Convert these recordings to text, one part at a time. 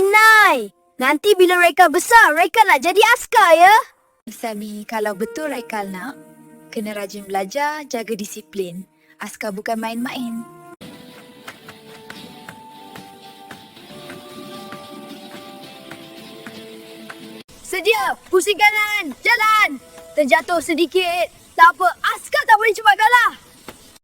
Inai, nanti bila Raikal besar, Raikal nak jadi askar ya? Sami, kalau betul Raikal nak, kena rajin belajar, jaga disiplin. Askar bukan main-main. Sedia, pusing kanan, jalan. Terjatuh sedikit. Tak apa, askar tak boleh cepat kalah.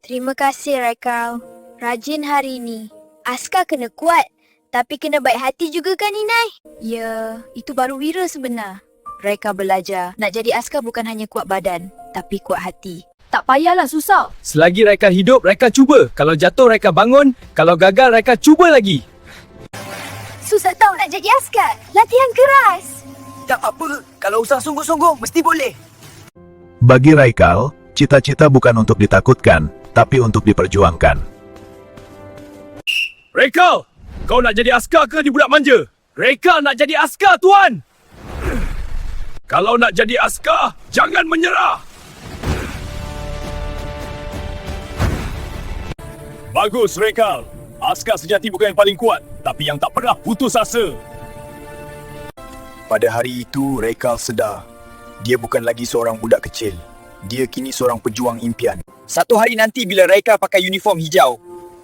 Terima kasih Raikal. Rajin hari ni. Askar kena kuat, tapi kena baik hati juga kan Inai? Ya, itu baru wira sebenar. Raikal belajar, nak jadi askar bukan hanya kuat badan, tapi kuat hati. Tak payahlah susah. Selagi Raikal hidup, Raikal cuba. Kalau jatuh, Raikal bangun. Kalau gagal, Raikal cuba lagi. Susah tahu nak jadi askar. Latihan keras. Tak apa, kalau usaha sungguh-sungguh, mesti boleh. Bagi Raikal, cita-cita bukan untuk ditakutkan, tapi untuk diperjuangkan. Raikal, kau nak jadi askar ke di budak manja? Raikal nak jadi askar, tuan. Kalau nak jadi askar, jangan menyerah. Bagus, Raikal. Askar sejati bukan yang paling kuat, tapi yang tak pernah putus asa. Pada hari itu, Raikal sedar. Dia bukan lagi seorang budak kecil. Dia kini seorang pejuang impian. Satu hari nanti bila Raikal pakai uniform hijau,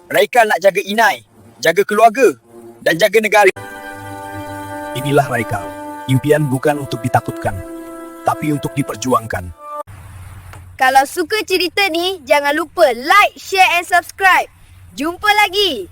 Raikal nak jaga Inai, jaga keluarga dan jaga negara. Inilah Raikal. Impian bukan untuk ditakutkan, tapi untuk diperjuangkan. Kalau suka cerita ni, jangan lupa like, share and subscribe. Jumpa lagi.